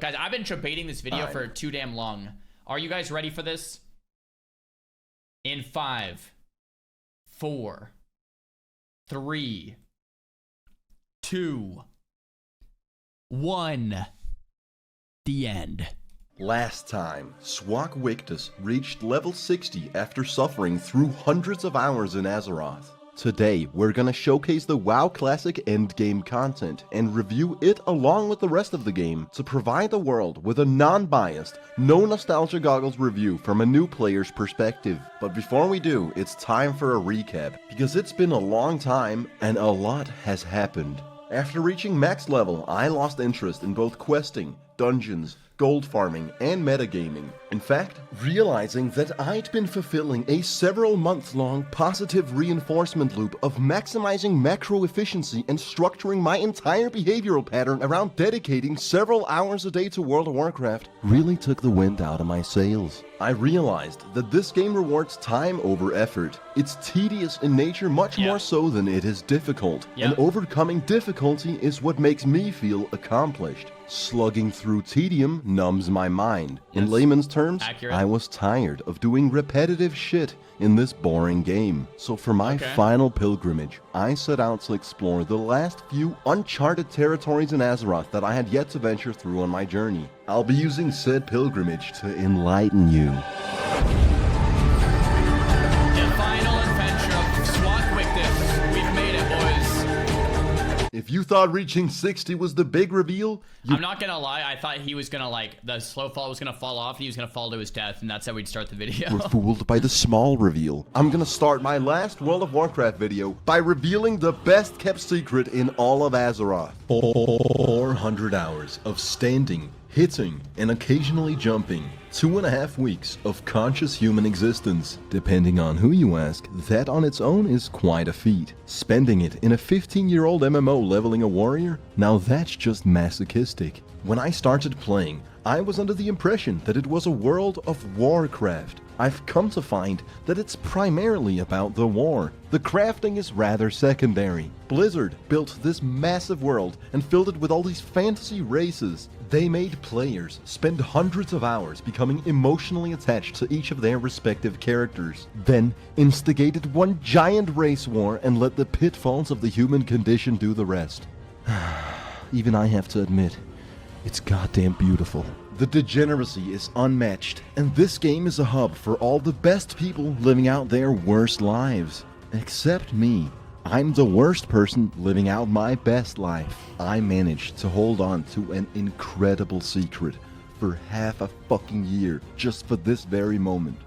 Guys, I've been debating this video for too damn long. Are you guys ready for this? In 5, 4, 3, 2, 1. The end. Last time, Swockwickdus reached level 60 after suffering through hundreds of hours in Azeroth. Today, we're gonna showcase the WoW Classic endgame content and review it along with the rest of the game to provide the world with a non-biased, no nostalgia goggles review from a new player's perspective. But before we do, it's time for a recap, because it's been a long time and a lot has happened. After reaching max level, I lost interest in both questing, dungeons, gold farming, and metagaming. In fact, realizing that I'd been fulfilling a several month-long positive reinforcement loop of maximizing macro efficiency and structuring my entire behavioral pattern around dedicating several hours a day to World of Warcraft really took the wind out of my sails. I realized that this game rewards time over effort. It's tedious in nature much more so than it is difficult, and overcoming difficulty is what makes me feel accomplished. Slugging through tedium numbs my mind. In layman's terms, I was tired of doing repetitive shit in this boring game. So for my final pilgrimage, I set out to explore the last few uncharted territories in Azeroth that I had yet to venture through on my journey. I'll be using said pilgrimage to enlighten you. If you thought reaching 60 was the big reveal, I'm not gonna lie, I thought he was gonna, like, the slow fall was gonna fall off and he was gonna fall to his death, and that's how we'd start the video. We're fooled by the small reveal. I'm gonna start my last World of Warcraft video by revealing the best kept secret in all of Azeroth. 400 hours of standing, hitting, and occasionally jumping. 2.5 weeks of conscious human existence. Depending on who you ask, that on its own is quite a feat. Spending it in a 15-year-old MMO leveling a warrior? Now that's just masochistic. When I started playing, I was under the impression that it was a World of Warcraft. I've come to find that it's primarily about the war. The crafting is rather secondary. Blizzard built this massive world and filled it with all these fantasy races. They made players spend hundreds of hours becoming emotionally attached to each of their respective characters, then instigated one giant race war and let the pitfalls of the human condition do the rest. Even I have to admit, it's goddamn beautiful. The degeneracy is unmatched, and this game is a hub for all the best people living out their worst lives. Except me. I'm the worst person living out my best life. I managed to hold on to an incredible secret for half a fucking year just for this very moment.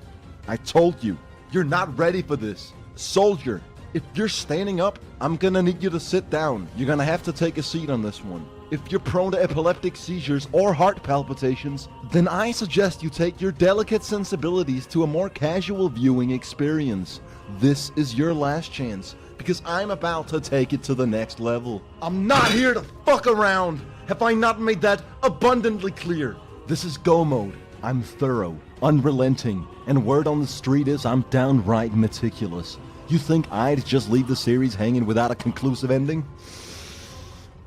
I told you, you're not ready for this. Soldier, if you're standing up, I'm gonna need you to sit down. You're gonna have to take a seat on this one. If you're prone to epileptic seizures or heart palpitations, then I suggest you take your delicate sensibilities to a more casual viewing experience. This is your last chance, because I'm about to take it to the next level. I'm not here to fuck around! Have I not made that abundantly clear? This is go mode. I'm thorough, unrelenting, and word on the street is I'm downright meticulous. You think I'd just leave the series hanging without a conclusive ending?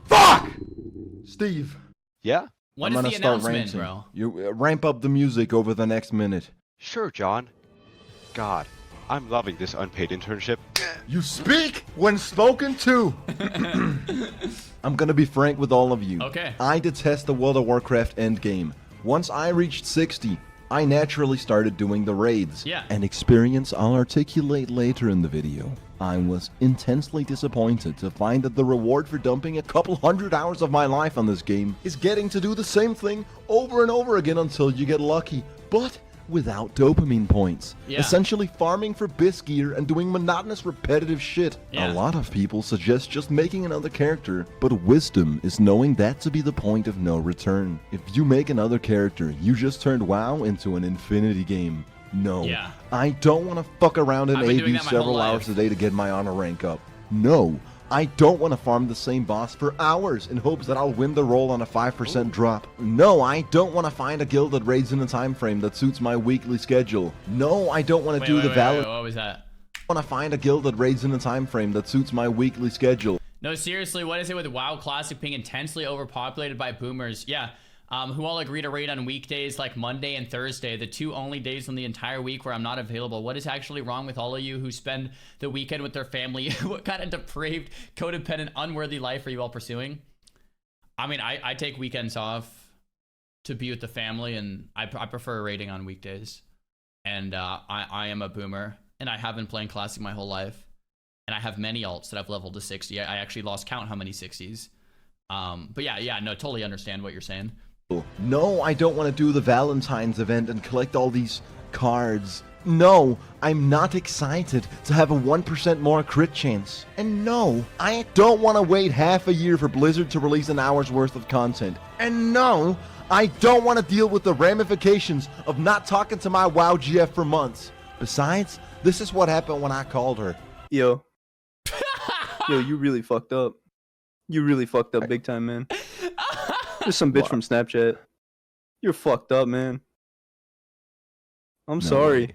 Fuck! Steve. Yeah? When is the announcement, bro? You ramp up the music over the next minute. Sure, John. God, I'm loving this unpaid internship. You speak when spoken to! I'm gonna be frank with all of you. Okay. I detest the World of Warcraft endgame. Once I reached 60, I naturally started doing the raids. Yeah. An experience I'll articulate later in the video. I was intensely disappointed to find that the reward for dumping a couple hundred hours of my life on this game is getting to do the same thing over and over again until you get lucky, but without dopamine points. Essentially farming for bisque gear and doing monotonous repetitive shit. A lot of people suggest just making another character, but wisdom is knowing that to be the point of no return. If you make another character, you just turned WoW into an infinity game. No, I don't want to fuck around in AV several hours a day to get my honor rank up. No, I don't want to farm the same boss for hours in hopes that I'll win the role on a 5% drop. No, I don't want to find a guild that raids in a time frame that suits my weekly schedule. No, I don't want to do the valid. What was that? I want to find a guild that raids in a time frame that suits my weekly schedule. No, seriously, what is it with WoW Classic being intensely overpopulated by boomers? Yeah. who all agree to raid on weekdays like Monday and Thursday, the 2 only days on the entire week where I'm not available. What is actually wrong with all of you who spend the weekend with their family? What kind of depraved, codependent, unworthy life are you all pursuing? I mean, I take weekends off to be with the family, and I prefer raiding on weekdays. And I am a boomer, and I have been playing Classic my whole life. And I have many alts that I've leveled to 60. I actually lost count how many 60s. But yeah, no, totally understand what you're saying. No, I don't want to do the Valentine's event and collect all these cards. No, I'm not excited to have a 1% more crit chance. And no, I don't want to wait half a year for Blizzard to release an hour's worth of content. And no, I don't want to deal with the ramifications of not talking to my WoW GF for months. Besides, this is what happened when I called her. Yo, you really fucked up. You really fucked up big time, man. There's some bitch from Snapchat. You're fucked up, man. I'm sorry.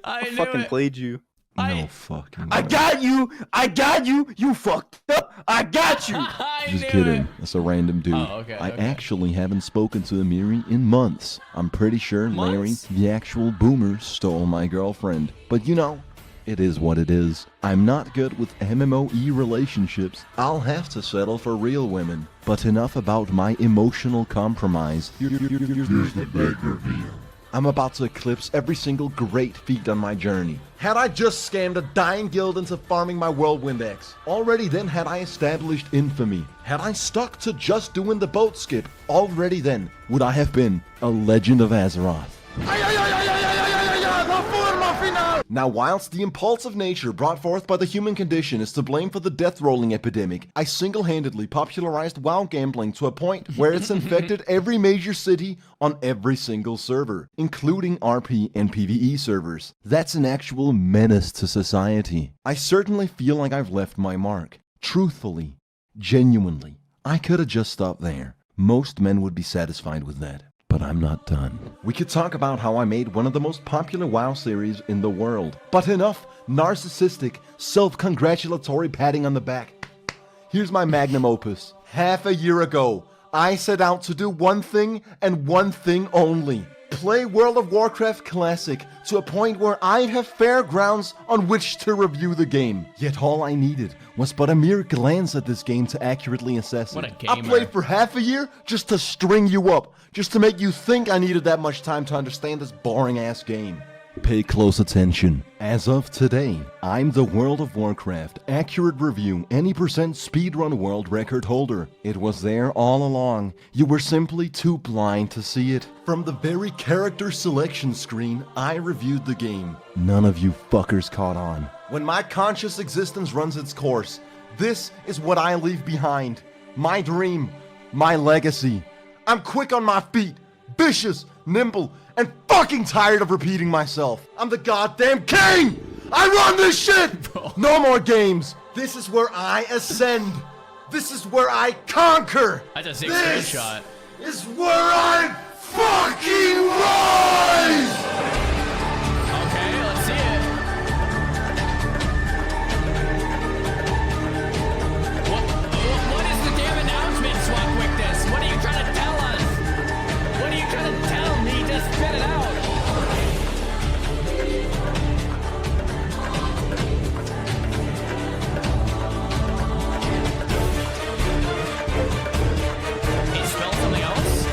I fucking played you. No fucking I got you! I got you! You fucked up! I got you! Just kidding. That's a random dude. Oh, okay, I okay. actually haven't spoken to Amiri in months. I'm pretty sure Larry, Months? the actual boomer, stole my girlfriend. But you know, it is what it is. I'm not good with MMOE relationships. I'll have to settle for real women. But enough about my emotional compromise. Here's the big reveal. I'm about to eclipse every single great feat on my journey. Had I just scammed a dying guild into farming my Whirlwind X, already then had I established infamy. Had I stuck to just doing the boat skip, already then would I have been a legend of Azeroth. Now, whilst the impulsive nature brought forth by the human condition is to blame for the death rolling epidemic, I single-handedly popularized WoW gambling to a point where it's infected every major city on every single server, including RP and PvE servers. That's an actual menace to society. I certainly feel like I've left my mark. Truthfully, genuinely, I could have just stopped there. Most men would be satisfied with that. But I'm not done. We could talk about how I made one of the most popular WoW series in the world. But enough narcissistic, self-congratulatory patting on the back. Here's my magnum opus. Half a year ago, I set out to do one thing and one thing only. Play World of Warcraft Classic to a point where I'd have fair grounds on which to review the game. Yet all I needed was but a mere glance at this game to accurately assess What it. a gamer. I played for half a year just to string you up, just to make you think I needed that much time to understand this boring-ass game. Pay close attention. As of today, I'm the World of Warcraft Accurate Review any percent speedrun world record holder. It was there all along. You were simply too blind to see it. From the very character selection screen, I reviewed the game. None of you fuckers caught on. When my conscious existence runs its course, this is what I leave behind. My dream, my legacy. I'm quick on my feet, vicious, nimble, and fucking tired of repeating myself. I'm the goddamn king! I run this shit! No more games. This is where I ascend. This is where I conquer. That's a sick This screenshot. is where I fucking rise! Okay, let's see it. What is the damn announcement, Swockwickdus? What are you trying to tell us? What are you trying to tell me? Just spit it out. He spelled something else?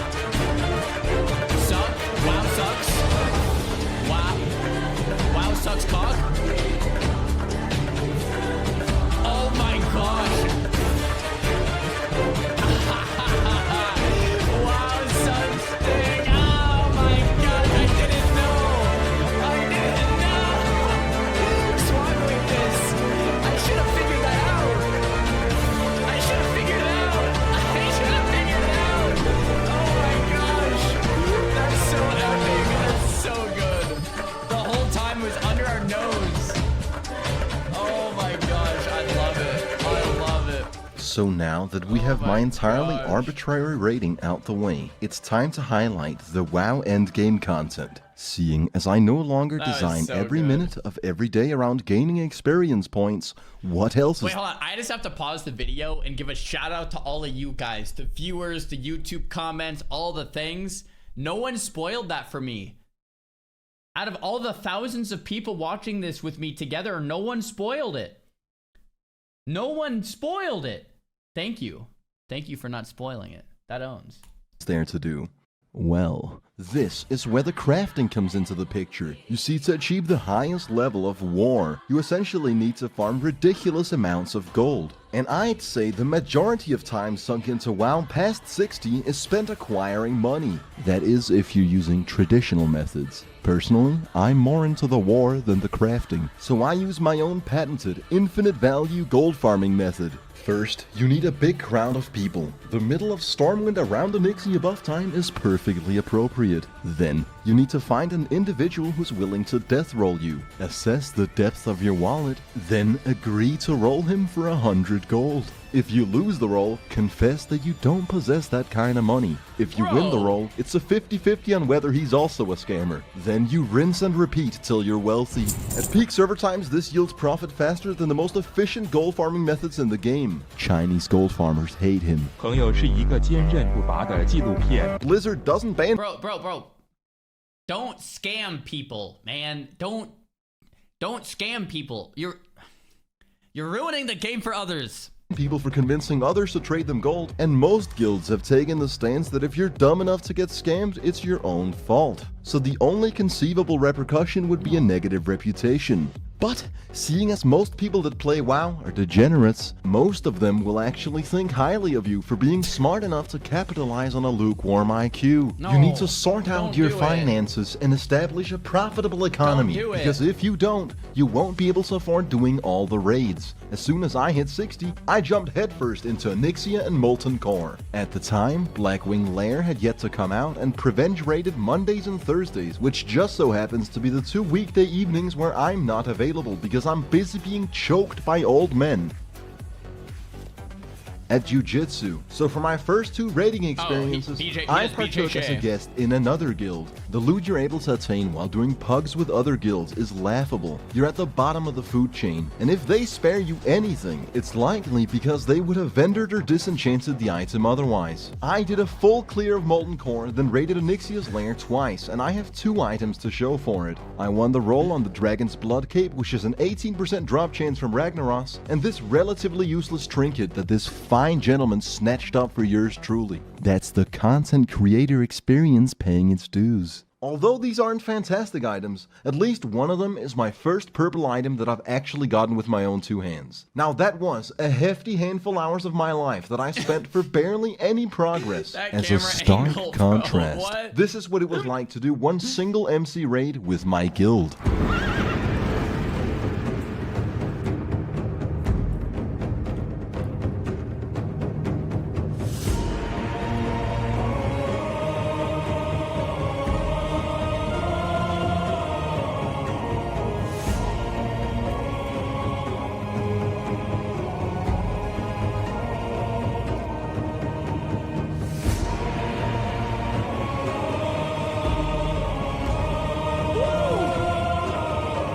So now that we have my entirely gosh. arbitrary rating out the way, it's time to highlight the WoW endgame content. Seeing as I no longer That was design so every good. minute of every day around gaining experience points, what else Wait, is hold on. I just have to pause the video and give a shout out to all of you guys, the viewers, the YouTube comments, all the things. No one spoiled that for me. Out of all the thousands of people watching this with me together, no one spoiled it. No one spoiled it. Thank you. Thank you for not spoiling it. That owns. there to do? Well, this is where the crafting comes into the picture. You see, to achieve the highest level of war, you essentially need to farm ridiculous amounts of gold. And I'd say the majority of time sunk into WoW past 60 is spent acquiring money. That is, if you're using traditional methods. Personally, I'm more into the war than the crafting, so I use my own patented, infinite value gold farming method. First, you need a big crowd of people. The middle of Stormwind around Onyxia buff time is perfectly appropriate. Then, you need to find an individual who's willing to death roll you. Assess the depth of your wallet, then agree to roll him for 100 gold. If you lose the roll, confess that you don't possess that kind of money. If you win the roll, it's a 50-50 on whether he's also a scammer. Then you rinse and repeat till you're wealthy. At peak server times, this yields profit faster than the most efficient gold farming methods in the game. Chinese gold farmers hate him. 朋友是一个坚韧不拔的纪录片。 Blizzard doesn't ban Bro. Don't scam people, man. Don't scam people. You're ruining the game for others. people for convincing others to trade them gold, and most guilds have taken the stance that if you're dumb enough to get scammed, it's your own fault. So the only conceivable repercussion would be a negative reputation. But, seeing as most people that play WoW are degenerates, most of them will actually think highly of you for being smart enough to capitalize on a lukewarm IQ. No, you need to sort out don't your do it. finances and establish a profitable economy, do it. because if you don't, you won't be able to afford doing all the raids. As soon as I hit 60, I jumped headfirst into Onyxia and Molten Core. At the time, Blackwing Lair had yet to come out, and Prevenge raided Mondays and Thursdays, which just so happens to be the 2 weekday evenings where I'm not available because I'm busy being choked by old men at Jiu-Jitsu. So for my first 2 raiding experiences, I partook as a guest in another guild. The loot you're able to attain while doing pugs with other guilds is laughable. You're at the bottom of the food chain, and if they spare you anything, it's likely because they would have vendored or disenchanted the item otherwise. I did a full clear of Molten Core, then raided Onyxia's lair twice, and I have 2 items to show for it. I won the roll on the Dragon's Blood Cape, which is an 18% drop chance from Ragnaros, and this relatively useless trinket that this fine gentleman snatched up for yours truly. That's the content creator experience paying its dues. Although these aren't fantastic items, at least one of them is my first purple item that I've actually gotten with my own 2 hands. Now that was a hefty handful hours of my life that I spent for barely any progress. That As a camera stark angle, bro, contrast, what? this is what it was like to do one single MC raid with my guild.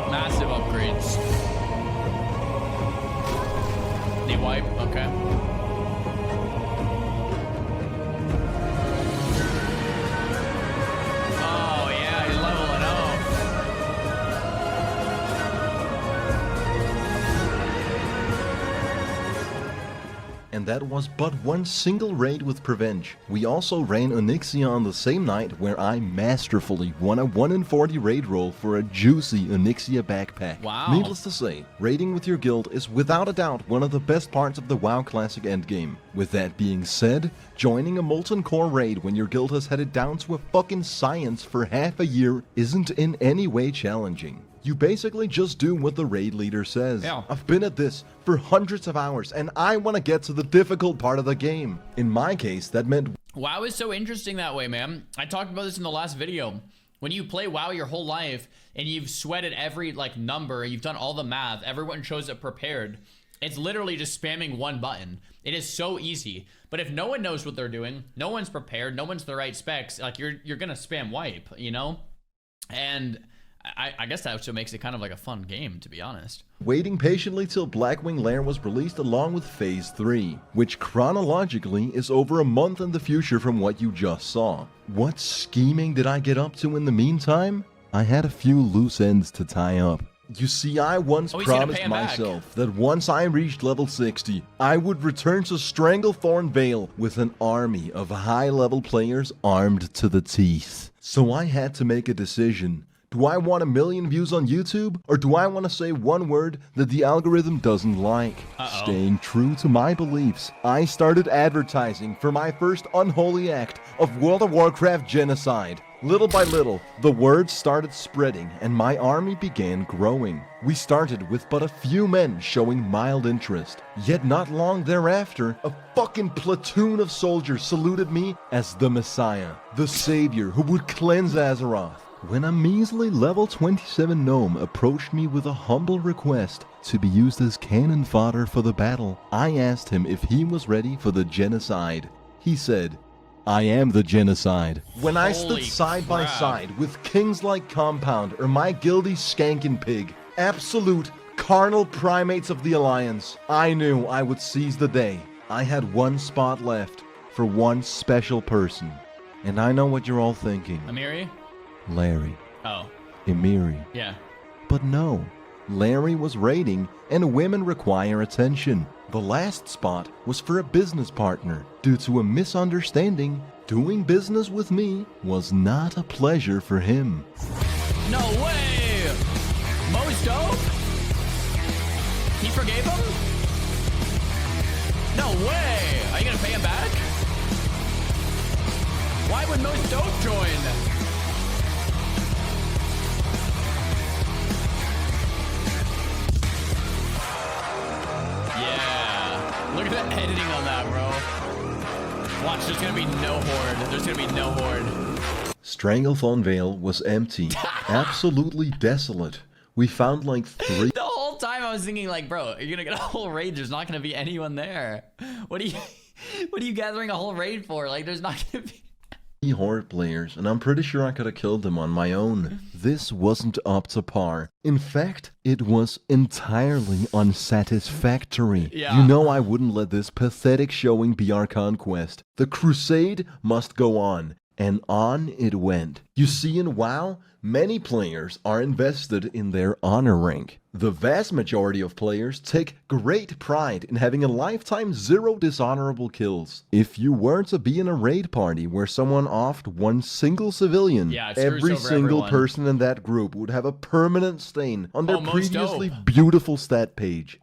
Massive upgrades. Knee wipe, okay. Oh yeah, he's leveling up. And that was but one single raid with Prevenge. We also ran Onyxia on the same night where I masterfully won a 1 in 40 raid roll for a juicy Onyxia backpack. Wow. Needless to say, raiding with your guild is without a doubt one of the best parts of the WoW Classic endgame. With that being said, joining a Molten Core raid when your guild has headed down to a fucking science for half a year isn't in any way challenging. You basically just do what the raid leader says. Yeah. I've been at this for hundreds of hours and I want to get to the difficult part of the game. In my case, that meant WoW is so interesting that way, man. I talked about this in the last video. When you play WoW your whole life and you've sweated every like number, you've done all the math, everyone shows up prepared. It's literally just spamming one button. It is so easy. But if no one knows what they're doing, no one's prepared, no one's the right specs, like you're gonna spam wipe, you know? And I guess that also makes it kind of like a fun game, to be honest. Waiting patiently till Blackwing Lair was released along with Phase 3, which chronologically is over a month in the future from what you just saw. What scheming did I get up to in the meantime? I had a few loose ends to tie up. You see, I once promised myself that once I reached level 60, I would return to Stranglethorn Vale with an army of high-level players armed to the teeth. So I had to make a decision. Do I want 1 million views on YouTube, or do I want to say one word that the algorithm doesn't like? Staying true to my beliefs, I started advertising for my first unholy act of World of Warcraft Genocide. Little by little, the word started spreading and my army began growing. We started with but a few men showing mild interest. Yet not long thereafter, a fucking platoon of soldiers saluted me as the Messiah, the savior who would cleanse Azeroth. When a measly level 27 gnome approached me with a humble request to be used as cannon fodder for the battle, I asked him if he was ready for the Genocide. He said, I am the Genocide. When I stood side by side with kings like Compound or my guilty Skankin' Pig, absolute carnal primates of the Alliance, I knew I would seize the day. I had one spot left for one special person. And I know what you're all thinking. Amiri? Larry. Oh. Emiri. Yeah. But no. Larry was raiding, and women require attention. The last spot was for a business partner. Due to a misunderstanding, doing business with me was not a pleasure for him. No way! Mo's dope? He forgave him? No way! Are you gonna pay him back? Why would Mo's dope join? Look at the editing on that, bro. Watch, there's gonna be no horde. There's gonna be no horde. Stranglethorn Vale was empty. Absolutely desolate. We found like 3... The whole time I was thinking like, bro, you're gonna get a whole raid. There's not gonna be anyone there. What are you gathering a whole raid for? Like, there's not gonna be... horde players, and I'm pretty sure I could have killed them on my own. This wasn't up to par. In fact, it was entirely unsatisfactory. Yeah. You know I wouldn't let this pathetic showing be our conquest. The crusade must go on, and on it went. You see, in WoW, many players are invested in their honor rank. The vast majority of players take great pride in having a lifetime 0 dishonorable kills. If you were to be in a raid party where someone offed one single civilian, every single person in that group would have a permanent stain on their previously beautiful stat page.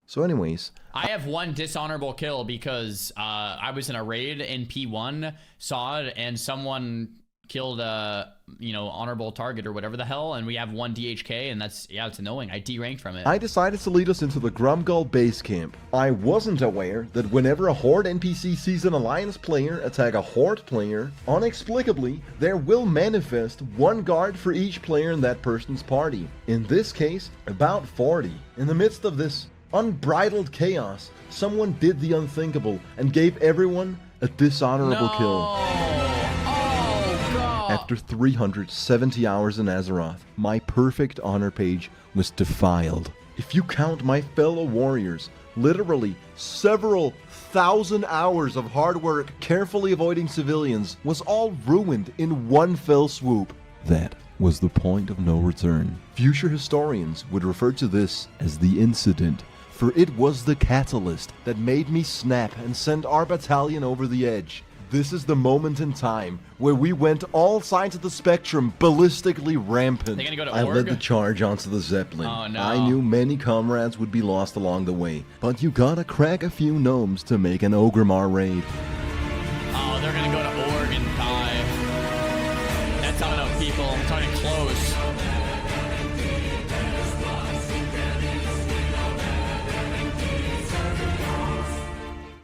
So anyways, I have one dishonorable kill because I was in a raid in P1, saw it, and someone killed a honorable target or whatever the hell, and we have one DHK, and that's, yeah, it's annoying. I D-ranked from it. I decided to lead us into the Grumgull base camp. I wasn't aware that whenever a Horde NPC sees an Alliance player attack a Horde player, inexplicably, there will manifest one guard for each player in that person's party. In this case, about 40. In the midst of this unbridled chaos, someone did the unthinkable and gave everyone a dishonorable kill. After 370 hours in Azeroth, my perfect honor page was defiled. If you count my fellow warriors, literally several thousand hours of hard work carefully avoiding civilians was all ruined in one fell swoop. That was the point of no return. Future historians would refer to this as the incident, for it was the catalyst that made me snap and send our battalion over the edge. This is the moment in time where we went all sides of the spectrum ballistically rampant. They gonna go to I org? led the charge onto the Zeppelin. Oh, no. I knew many comrades would be lost along the way, but you gotta crack a few gnomes to make an Ogrimmar raid. Oh, they're gonna go to org and die. That's not enough people. I'm talking close.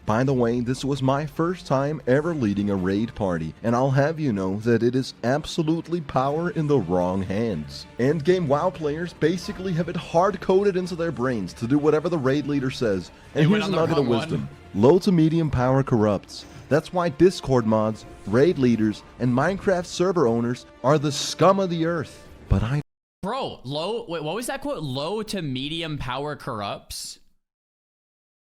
By the way, this was my first time ever leading a raid party, and I'll have you know that it is absolutely power in the wrong hands. Endgame WoW players basically have it hard-coded into their brains to do whatever the raid leader says, and here's a nugget of wisdom. Low to medium power corrupts. That's why Discord mods, raid leaders, and Minecraft server owners are the scum of the earth. But Bro, wait, what was that quote? Low to medium power corrupts?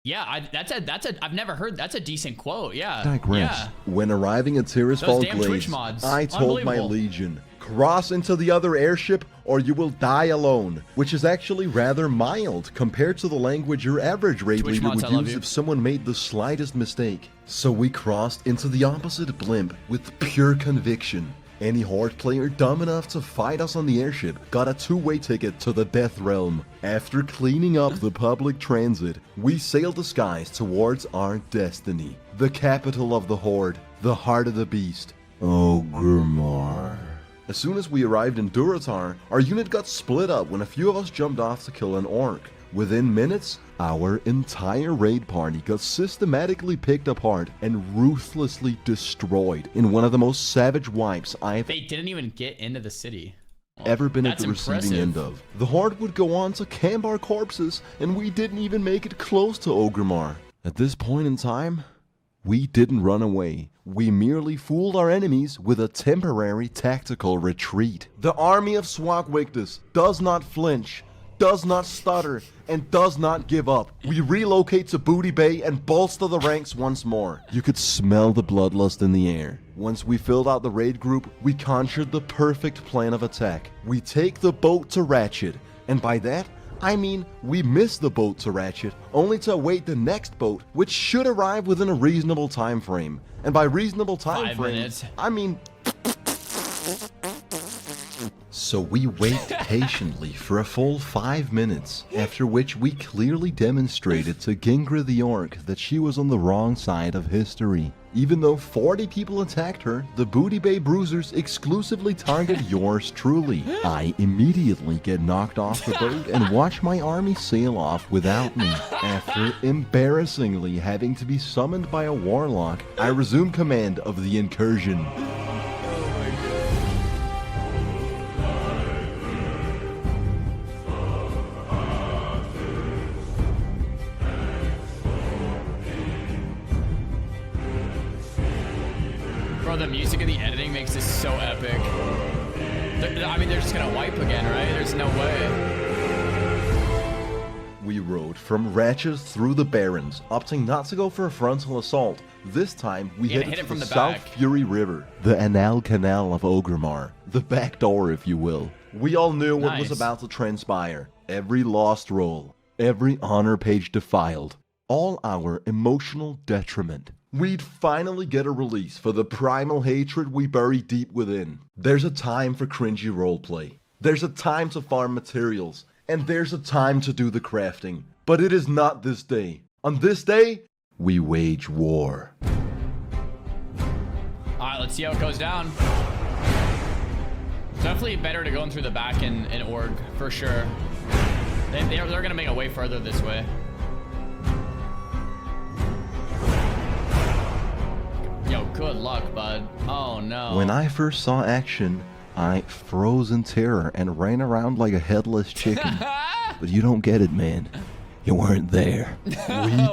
Yeah, I've never heard, that's a decent quote, yeah. Digress. Yeah. When arriving at Tirisfal damn Twitch Glades, mods. I told my Unbelievable. legion, cross into the other airship or you will die alone, which is actually rather mild compared to the language your average raid Twitch leader mods, would I love use you. if someone made the slightest mistake. So we crossed into the opposite blimp with pure conviction. Any Horde player dumb enough to fight us on the airship got a two-way ticket to the Death Realm. After cleaning up the public transit, we sailed the skies towards our destiny. The capital of the Horde, the heart of the beast, Orgrimmar. As soon as we arrived in Durotar, our unit got split up when a few of us jumped off to kill an orc. Within minutes, our entire raid party got systematically picked apart and ruthlessly destroyed in one of the most savage wipes I've They didn't even get into the city. ever been at That's the receiving impressive. end of. The Horde would go on to camp our corpses, and we didn't even make it close to Orgrimmar. At this point in time, we didn't run away. We merely fooled our enemies with a temporary tactical retreat. The army of Swockwickdus does not flinch, does not stutter, and does not give up. We relocate to Booty Bay and bolster the ranks once more. You could smell the bloodlust in the air. Once we filled out the raid group, we conjured the perfect plan of attack. We take the boat to Ratchet, and by that, I mean we miss the boat to Ratchet, only to await the next boat, which should arrive within a reasonable time frame. And by reasonable time 5 frame, minutes. I mean... So we wait patiently for a full 5 minutes, after which we clearly demonstrated to Gingra the Orc that she was on the wrong side of history. Even though 40 people attacked her, the Booty Bay Bruisers exclusively target yours truly. I immediately get knocked off the boat and watch my army sail off without me. After embarrassingly having to be summoned by a warlock, I resume command of the incursion. Bro, the music and the editing makes this so epic. I mean, they're just gonna wipe again, right? There's no way. We rode from Ratchet through the Barrens, opting not to go for a frontal assault. This time, we Yeah, headed hit it to from the the South back. Fury River, the Anal Canal of Orgrimmar, the back door, if you will. We all knew what was Nice. about to transpire. Every lost roll, every honor page defiled, all our emotional detriment. We'd finally get a release for the primal hatred we bury deep within. There's a time for cringy roleplay. There's a time to farm materials. And there's a time to do the crafting. But it is not this day. On this day, we wage war. Alright, let's see how it goes down. Definitely better to go in through the back in Org, for sure. They're gonna make a way further this way. Yo, good luck, bud. Oh no. When I first saw action, I froze in terror and ran around like a headless chicken. But you don't get it, man. You weren't there. We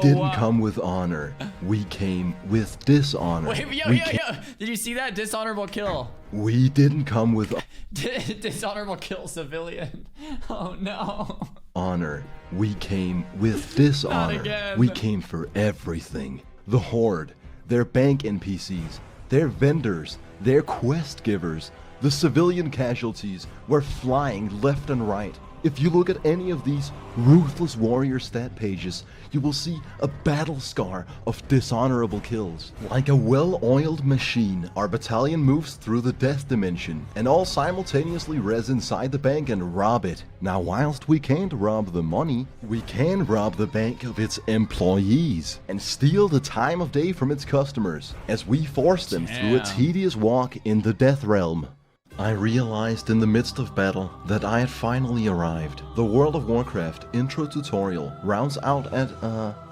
didn't Wow. come with honor. We came with dishonor. Wait, yo, we yo, yo. Did you see that? Dishonorable kill. We didn't come with Dishonorable kill civilian. Oh no. honor. We came with dishonor. again. We came for everything. The Horde, their bank NPCs, their vendors, their quest givers, the civilian casualties were flying left and right. If you look at any of these ruthless warrior stat pages, you will see a battle scar of dishonorable kills. Like a well-oiled machine, our battalion moves through the death dimension, and all simultaneously res inside the bank and rob it. Now, whilst we can't rob the money, we can rob the bank of its employees, and steal the time of day from its customers, as we force them through a Damn. tedious walk in the Death Realm. I realized in the midst of battle that I had finally arrived. The World of Warcraft intro tutorial rounds out at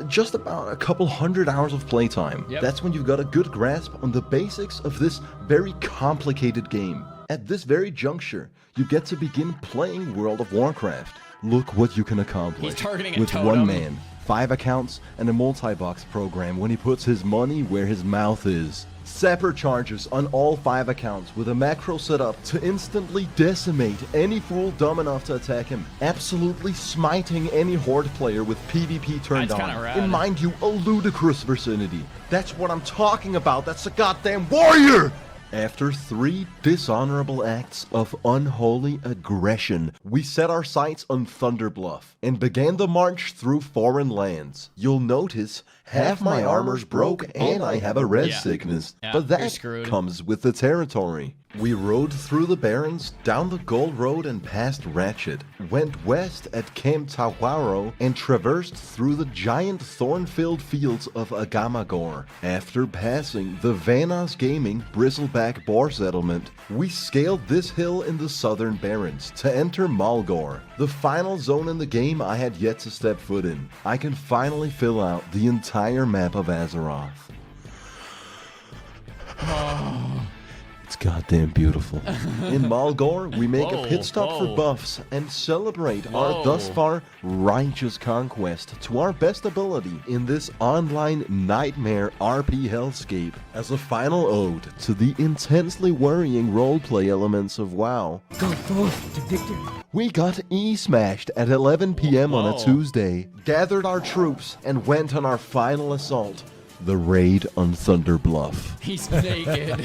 just about a couple hundred hours of playtime. Yep. That's when you've got a good grasp on the basics of this very complicated game. At this very juncture, you get to begin playing World of Warcraft. Look what you can accomplish He's targeting a with totem. one man, 5 accounts, and a multi-box program when he puts his money where his mouth is. Sapper charges on all 5 accounts with a macro set up to instantly decimate any fool dumb enough to attack him, absolutely smiting any Horde player with PvP turned That's on, kinda rad. in mind you, a ludicrous vicinity. That's what I'm talking about, that's a goddamn warrior! After 3 dishonorable acts of unholy aggression, we set our sights on Thunder Bluff and began the march through foreign lands. You'll notice half my armor's broke and I have a res Yeah. sickness, Yeah, but you're that screwed. comes with the territory. We rode through the Barrens, down the Gold Road and past Ratchet, went west at Camp Tawaro, and traversed through the giant thorn-filled fields of Agamagor. After passing the Vanas Gaming Bristleback Boar Settlement, we scaled this hill in the southern Barrens to enter Molore, the final zone in the game I had yet to step foot in. I can finally fill out the entire map of Azeroth. It's goddamn beautiful. In Molore, we make a pit stop for buffs and celebrate our thus far righteous conquest to our best ability in this online nightmare RP hellscape as a final ode to the intensely worrying roleplay elements of WoW. Go forth to victory. We got E-smashed at 11 p.m. on a Whoa. Tuesday, gathered our troops, and went on our final assault, the raid on Thunder Bluff. He's naked.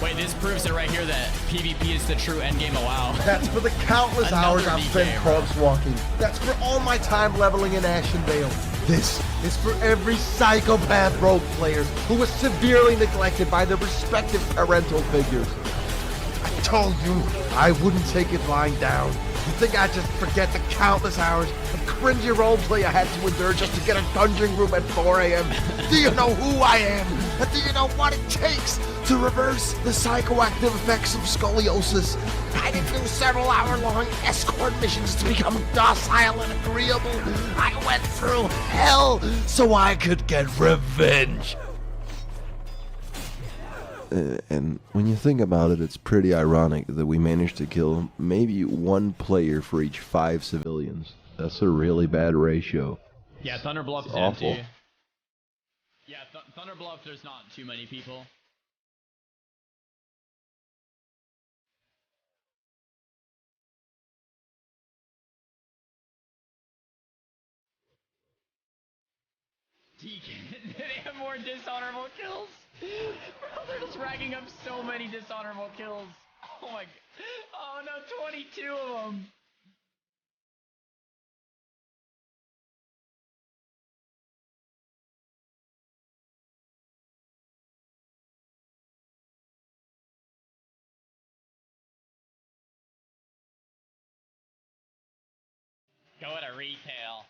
Wait, this proves it right here that PvP is the true endgame of WoW. That's for the countless Another hours I've spent DK, cross walking. That's for all my time leveling in Ashenvale. This is for every psychopath rogue player who was severely neglected by their respective parental figures. I told you I wouldn't take it lying down. You think I'd just forget the countless hours of cringy roleplay I had to endure just to get a dungeon group at 4 a.m.? Do you know who I am? And do you know what it takes to reverse the psychoactive effects of scoliosis? I didn't do several hour-long escort missions to become docile and agreeable. I went through hell so I could get revenge. And when you think about it, it's pretty ironic that we managed to kill maybe 1 player for each 5 civilians. That's a really bad ratio. Yeah, Thunder Bluff is awful. empty. Yeah, Thunder Bluff, there's not too many people. They have more dishonorable kills. Bro, they're just racking up so many dishonorable kills. Oh my god. Oh no, 22 of them. Go to retail.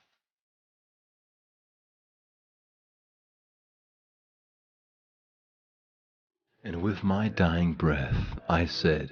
And with my dying breath, I said,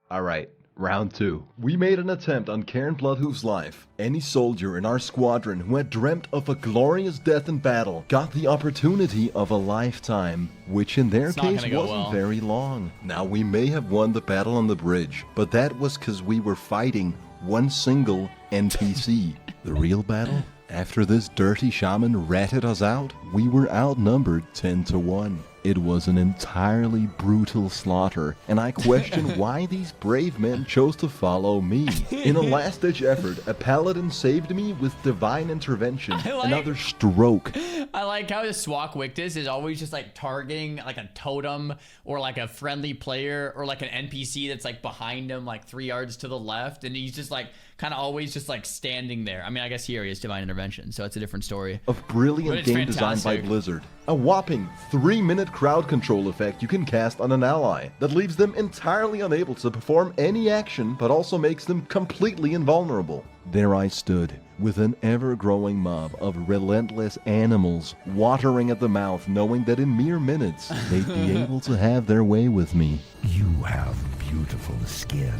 "Alright, round 2. We made an attempt on Cairn Bloodhoof's life. Any soldier in our squadron who had dreamt of a glorious death in battle got the opportunity of a lifetime, which in their It's not case gonna go wasn't well. very long. Now, we may have won the battle on the bridge, but that was because we were fighting one single NPC. The real battle? After this dirty shaman ratted us out, we were outnumbered 10 to 1. It was an entirely brutal slaughter, and I question why these brave men chose to follow me. In a last-ditch effort, a paladin saved me with divine intervention. Another stroke. I like how the Swockwickdus is always just like targeting like a totem or like a friendly player or like an NPC that's like behind him like 3 yards to the left, and he's just like kind of always just like standing there. I mean, I guess here he is divine intervention, so it's a different story. Of But brilliant it's game design by fantastic. Blizzard. A whopping 3-minute crowd control effect you can cast on an ally that leaves them entirely unable to perform any action but also makes them completely invulnerable. There I stood, with an ever-growing mob of relentless animals watering at the mouth, knowing that in mere minutes they'd be able to have their way with me. You have beautiful skin.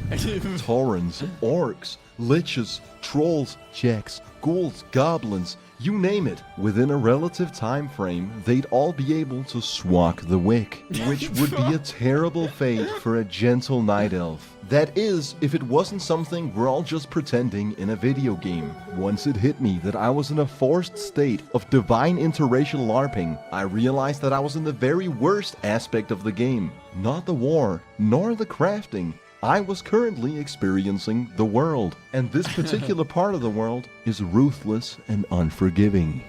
Taurens, orcs, liches, trolls, checks, ghouls, goblins, you name it. Within a relative time frame, they'd all be able to swock the wick, which would be a terrible fate for a gentle night elf. That is, if it wasn't something we're all just pretending in a video game. Once it hit me that I was in a forced state of divine interracial LARPing, I realized that I was in the very worst aspect of the game. Not the war, nor the crafting. I was currently experiencing the world, and this particular part of the world is ruthless and unforgiving.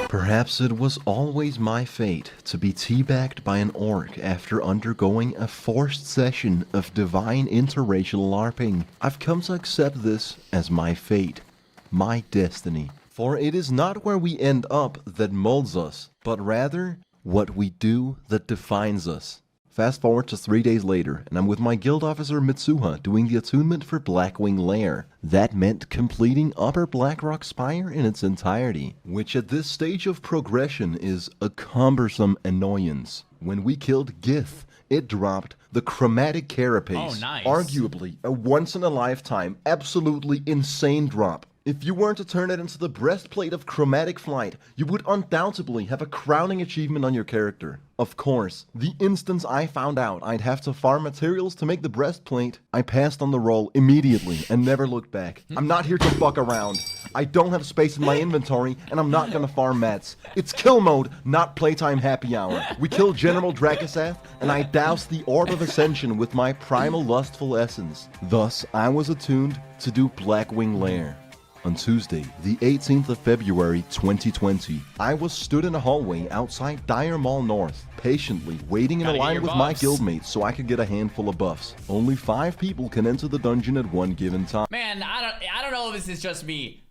Perhaps it was always my fate to be teabagged by an orc after undergoing a forced session of divine interracial LARPing. I've come to accept this as my fate, my destiny. For it is not where we end up that molds us, but rather what we do that defines us. Fast forward to 3 days later, and I'm with my guild officer Mitsuha doing the attunement for Blackwing Lair. That meant completing Upper Blackrock Spire in its entirety, which at this stage of progression is a cumbersome annoyance. When we killed Gith, it dropped the Chromatic Carapace. Oh, nice. Arguably a once-in-a-lifetime, absolutely insane drop. If you weren't to turn it into the breastplate of chromatic flight, you would undoubtedly have a crowning achievement on your character. Of course, the instant I found out I'd have to farm materials to make the breastplate, I passed on the roll immediately and never looked back. I'm not here to fuck around. I don't have space in my inventory, and I'm not gonna farm mats. It's kill mode, not playtime happy hour. We killed General Dracasath, and I doused the Orb of Ascension with my primal lustful essence. Thus, I was attuned to do Blackwing Lair. On Tuesday, the 18th of February 2020, I was stood in a hallway outside Dire Mall North, patiently waiting in a line with my guildmates so I could get a handful of buffs. Only 5 people can enter the dungeon at one given time. Man, I don't know if this is just me.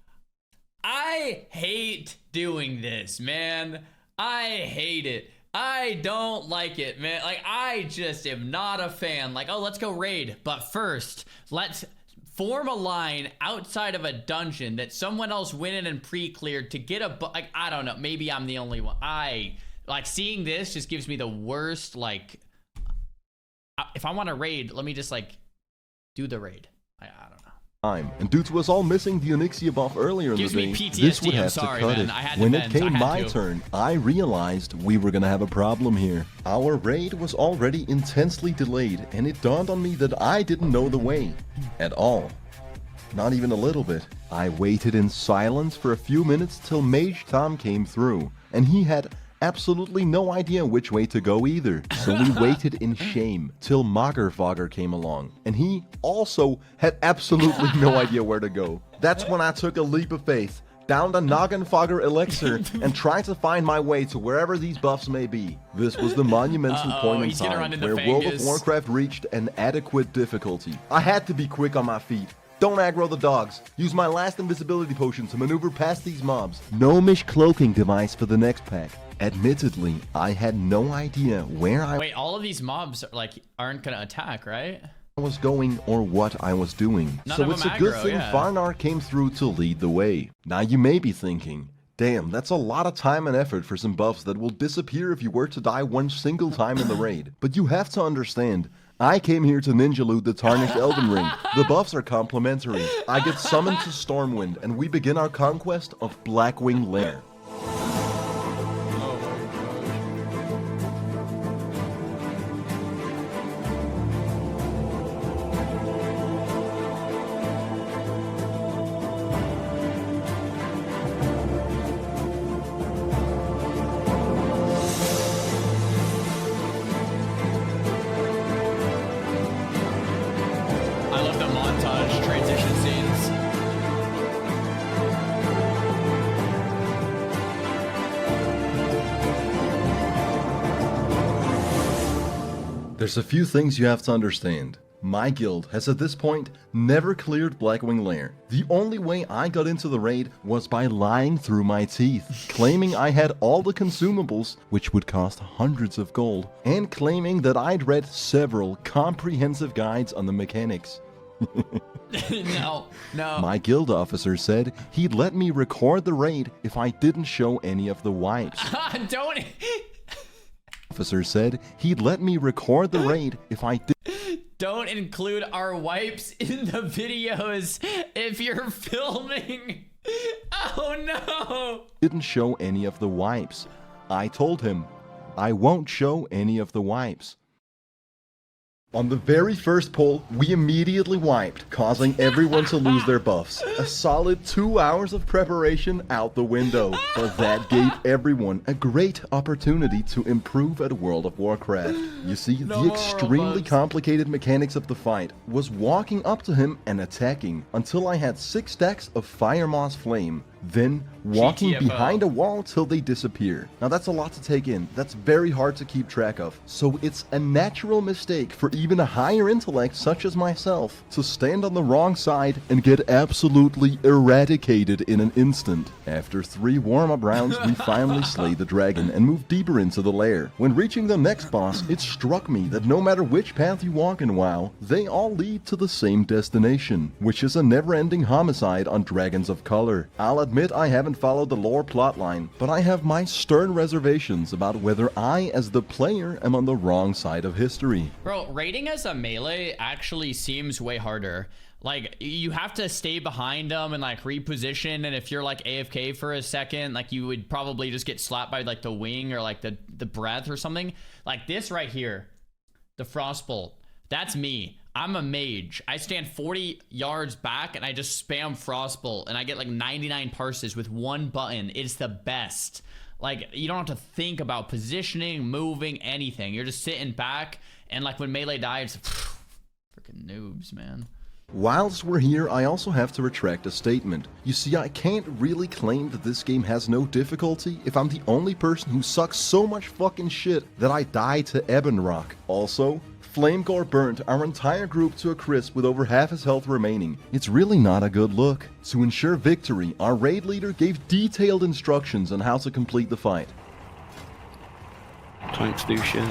I hate doing this, man. I hate it. I don't like it, man. Like, I just am not a fan. Like, oh, let's go raid. But first, let's form a line outside of a dungeon that someone else went in and pre-cleared to get a like, I don't know, maybe I'm the only one. I like seeing this just gives me the worst. Like, if I want to raid, let me just like do the raid. I don't know. And due to us all missing the Onyxia buff earlier in the day, PTSD, this would have I'm sorry, to cut man. it. I had to When vent. it came I my had to. turn, I realized we were gonna have a problem here. Our raid was already intensely delayed, and it dawned on me that I didn't know the way at all. Not even a little bit. I waited in silence for a few minutes till Mage Tom came through, and he had absolutely no idea which way to go either. So we waited in shame till Moggerfogger came along, and he also had absolutely no idea where to go. That's when I took a leap of faith, downed a Noggenfogger elixir, and tried to find my way to wherever these buffs may be. This was the monumental point in he's gonna run time into where World of Fangus. Warcraft reached an adequate difficulty. I had to be quick on my feet. Don't aggro the dogs. Use my last invisibility potion to maneuver past these mobs. Gnomish cloaking device for the next pack. Admittedly, I had no idea where I Wait, all of these mobs like aren't gonna attack, right? was going or what I was doing. None So of it's them a good aggro, thing yeah. Farnar came through to lead the way. Now you may be thinking, damn, that's a lot of time and effort for some buffs that will disappear if you were to die one single time in the raid. But you have to understand, I came here to ninja loot the Tarnished Elden Ring. The buffs are complementary. I get summoned to Stormwind, and we begin our conquest of Blackwing Lair. I love the montage transition scenes. There's a few things you have to understand. My guild has at this point never cleared Blackwing Lair. The only way I got into the raid was by lying through my teeth, claiming I had all the consumables, which would cost hundreds of gold, and claiming that I'd read several comprehensive guides on the mechanics. No. My guild officer said he'd let me record the raid if I didn't show any of the wipes. Don't. Officer said he'd let me record the raid if I Don't include our wipes in the videos if you're filming. Oh no. didn't show any of the wipes. I told him, I won't show any of the wipes. On the very first pull, we immediately wiped, causing everyone to lose their buffs. A solid 2 hours of preparation out the window, but that gave everyone a great opportunity to improve at World of Warcraft. You see, No the more extremely Robux. complicated mechanics of the fight was walking up to him and attacking until I had 6 stacks of Fire Moss Flame, then walking GTFO. behind a wall till they disappear. Now that's a lot to take in. That's very hard to keep track of. So it's a natural mistake for even a higher intellect such as myself to stand on the wrong side and get absolutely eradicated in an instant. After 3 warm-up rounds, we finally slay the dragon and move deeper into the lair. When reaching the next boss, it struck me that no matter which path you walk in WoW, they all lead to the same destination, which is a never-ending homicide on Dragons of Color. I'll admit I haven't followed the lore plotline, but I have my stern reservations about whether I, as the player, am on the wrong side of history. Bro, raiding as a melee actually seems way harder. Like, you have to stay behind them and, like, reposition, and if you're, like, AFK for a second, like, you would probably just get slapped by, like, the wing or, like, the breath or something. Like, this right here, the Frostbolt, that's me. I'm a mage. I stand 40 yards back, and I just spam Frostbolt, and I get, like, 99 parses with one button. It's the best. Like, you don't have to think about positioning, moving, anything. You're just sitting back, and, like, when melee dies, freaking noobs, man. Whilst we're here, I also have to retract a statement. You see, I can't really claim that this game has no difficulty if I'm the only person who sucks so much fucking shit that I die to Ebonrock. Also, Flamegore burnt our entire group to a crisp with over half his health remaining. It's really not a good look. To ensure victory, our raid leader gave detailed instructions on how to complete the fight. Tanks do shit.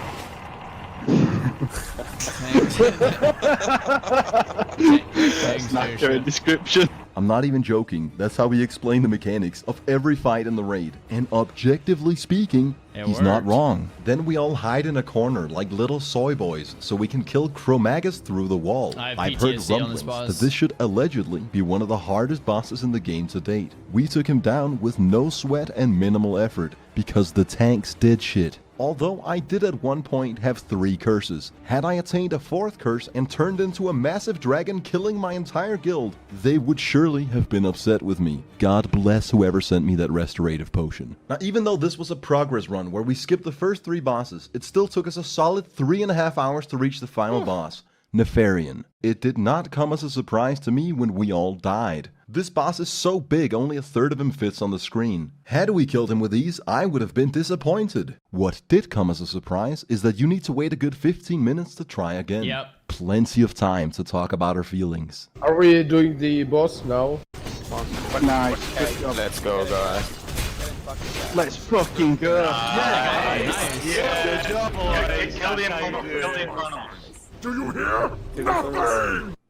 Thanks, Not good description. I'm not even joking, that's how he explained the mechanics of every fight in the raid. And objectively speaking, It he's not worked. wrong. Then we all hide in a corner like little soy boys so we can kill Chromagus through the wall. I have I've heard PTSD on rumblings this boss. that this should allegedly be one of the hardest bosses in the game to date. We took him down with no sweat and minimal effort because the tanks did shit. Although I did at one point have 3 curses. Had I attained a 4th curse and turned into a massive dragon killing my entire guild, they would surely have been upset with me. God bless whoever sent me that restorative potion. Now, even though this was a progress run where we skipped the first 3 bosses, it still took us a solid 3.5 hours to reach the final boss, Nefarian. It did not come as a surprise to me when we all died. This boss is so big, only a third of him fits on the screen. Had we killed him with ease, I would have been disappointed. What did come as a surprise is that you need to wait a good 15 minutes to try again. Yep. Plenty of time to talk about our feelings. Are we doing the boss now? Nice. Let's go, guys. Let's fucking go. Nice. Good job, boys. Kill the Infernal.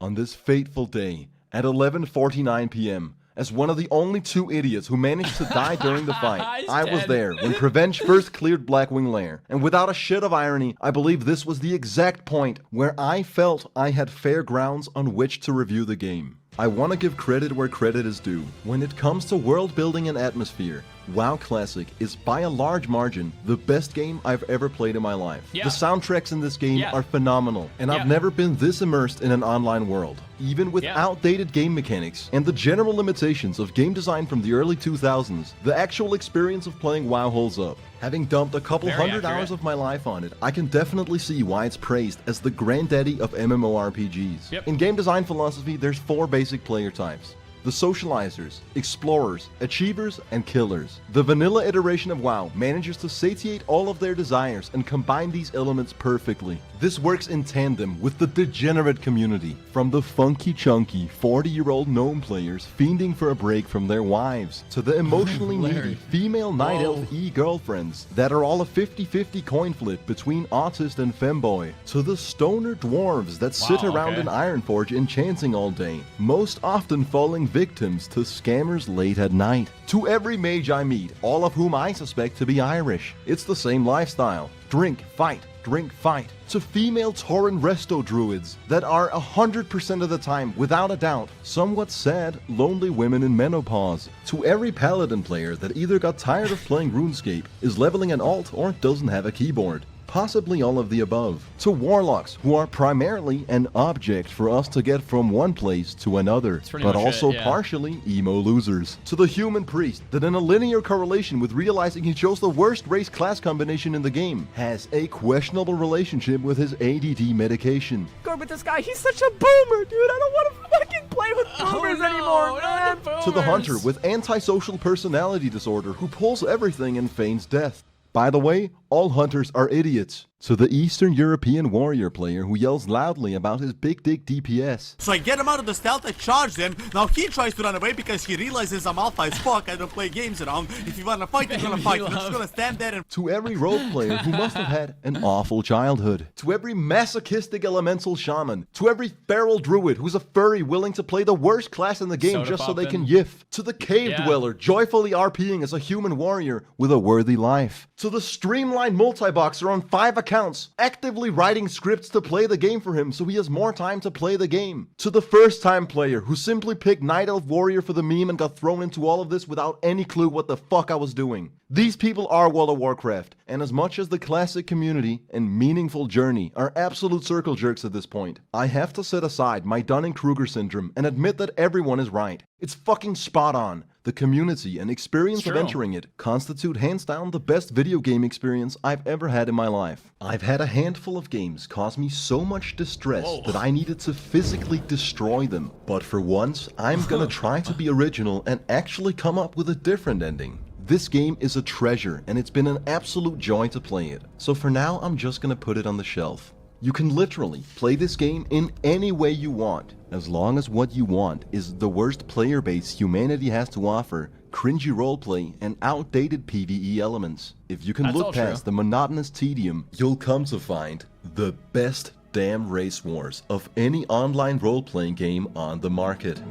On this fateful day, at 11:49 p.m., as one of the only 2 idiots who managed to die during the fight, He's I was dead. there when Prevenge first cleared Blackwing Lair. And without a shit of irony, I believe this was the exact point where I felt I had fair grounds on which to review the game. I want to give credit where credit is due. When it comes to world building and atmosphere, WoW Classic is by a large margin the best game I've ever played in my life. Yeah. The soundtracks in this game Yeah. are phenomenal, and Yeah. I've never been this immersed in an online world. Even with Yeah. outdated game mechanics and the general limitations of game design from the early 2000s, the actual experience of playing WoW holds up. Having dumped a couple Very hundred accurate. hours of my life on it, I can definitely see why it's praised as the granddaddy of MMORPGs. Yep. In game design philosophy, there's 4 basic player types: the socializers, explorers, achievers, and killers. The vanilla iteration of WoW manages to satiate all of their desires and combine these elements perfectly. This works in tandem with the degenerate community, from the funky chunky 40-year-old gnome players fiending for a break from their wives, to the emotionally needy female night elf e-girlfriends that are all a 50-50 coin flip between autist and femboy, to the stoner dwarves that sit around an Ironforge enchanting all day, most often falling victims to scammers late at night. To every mage I meet, all of whom I suspect to be Irish, it's the same lifestyle. Drink, fight, drink, fight. To female Tauren resto druids that are 100% of the time, without a doubt, somewhat sad, lonely women in menopause. To every paladin player that either got tired of playing RuneScape, is leveling an alt, or doesn't have a keyboard. Possibly all of the above. To warlocks, who are primarily an object for us to get from one place to another, but also partially emo losers. To the human priest that, in a linear correlation with realizing he chose the worst race class combination in the game, has a questionable relationship with his ADD medication. Go with this guy, he's such a boomer, dude. I don't want to fucking play with boomers anymore, man. To the hunter with antisocial personality disorder who pulls everything and feigns death. By the way, all hunters are idiots. To the Eastern European warrior player who yells loudly about his big dick DPS. So I get him out of the stealth, I charge him. Now he tries to run away because he realizes I'm alpha as fuck. I don't play games around. If you wanna fight, you're gonna fight. I'm just gonna stand there and... To every rogue player who must have had an awful childhood. To every masochistic elemental shaman. To every feral druid who's a furry willing to play the worst class in the game just so they can yiff. To the cave dweller joyfully RPing as a human warrior with a worthy life. To the streamlined multi-boxer on 5 accounts, actively writing scripts to play the game for him so he has more time to play the game. To the first-time player who simply picked Night Elf Warrior for the meme and got thrown into all of this without any clue what the fuck I was doing. These people are World of Warcraft, and as much as the classic community and meaningful journey are absolute circle jerks at this point, I have to set aside my Dunning-Kruger syndrome and admit that everyone is right. It's fucking spot on. The community and experience of entering it constitute hands down the best video game experience I've ever had in my life. I've had a handful of games cause me so much distress that I needed to physically destroy them. But for once, I'm gonna try to be original and actually come up with a different ending. This game is a treasure, and it's been an absolute joy to play it. So for now, I'm just gonna put it on the shelf. You can literally play this game in any way you want, as long as what you want is the worst player base humanity has to offer, cringy roleplay, and outdated PvE elements. If you can look past the monotonous tedium, you'll come to find the best damn race wars of any online role-playing game on the market.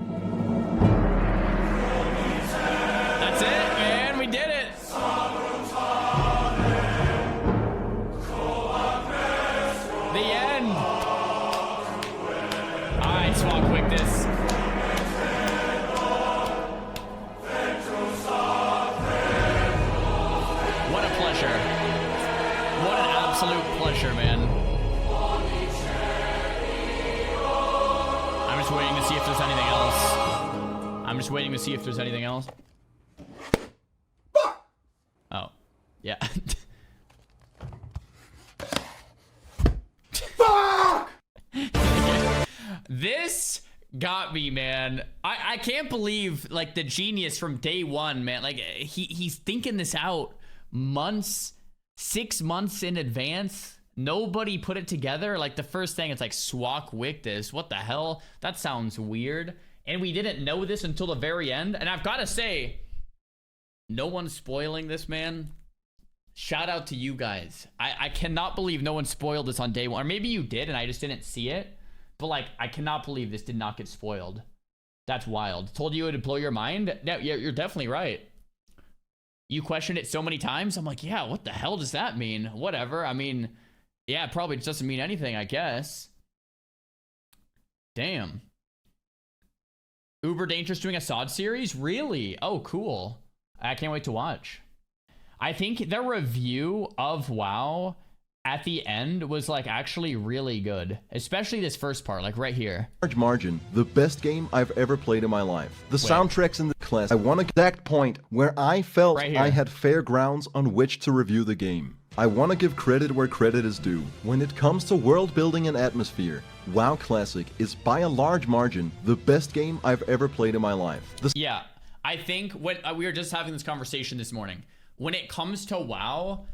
That's it, man. We did it. The end. All right, Swockwickdus. What a pleasure. What an absolute pleasure, man. I'm just waiting to see if there's anything else. I'm just waiting to see if there's anything else. Oh, yeah. This got me, man. I can't believe, like, the genius from day one, man. Like, he's thinking this out months, 6 months in advance. Nobody put it together. Like, the first thing, it's like, Swockwickdus. What the hell? That sounds weird. And we didn't know this until the very end. And I've got to say, no one's spoiling this, man. Shout out to you guys. I cannot believe no one spoiled this on day one. Or maybe you did and I just didn't see it. But, like, I cannot believe this did not get spoiled. That's wild. Told you it would blow your mind? Yeah, you're definitely right. You questioned it so many times. I'm like, yeah, what the hell does that mean? Whatever. I mean, yeah, it probably just doesn't mean anything, I guess. Damn. Uber Dangerous doing a SOD series? Really? Oh, cool. I can't wait to watch. I think the review of WoW at the end was, like, actually really good, especially this first part, like right here. Large margin, the best game I've ever played in my life. The soundtracks in the class. I want an exact point where I felt I had fair grounds on which to review the game. I want to give credit where credit is due. When it comes to world building and atmosphere, WoW Classic is by a large margin the best game I've ever played in my life. Yeah, I think when we were just having this conversation this morning, when it comes to WoW,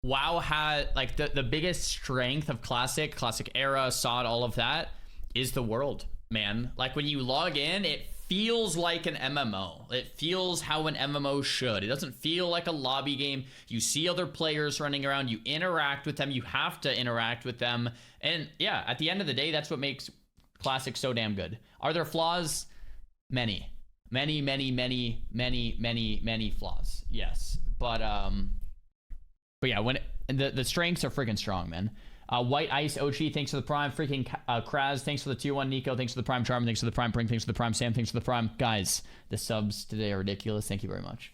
WoW had like the biggest strength of Classic Era, SOD, all of that is the world, man. Like when you log in, it feels like an MMO. It feels how an MMO should. It doesn't feel like a lobby game. You see other players running around, you interact with them, you have to interact with them. And yeah, at the end of the day, that's what makes Classic so damn good. Are there flaws? Many flaws. Yes. But yeah, when the strengths are freaking strong, man. White Ice Ochi, thanks for the prime. Freaking Kraz, thanks for the tier 1. Nico, thanks for the prime. Charm, thanks for the prime. Pring, thanks for the prime. Sam, thanks for the prime. Guys, the subs today are ridiculous. Thank you very much.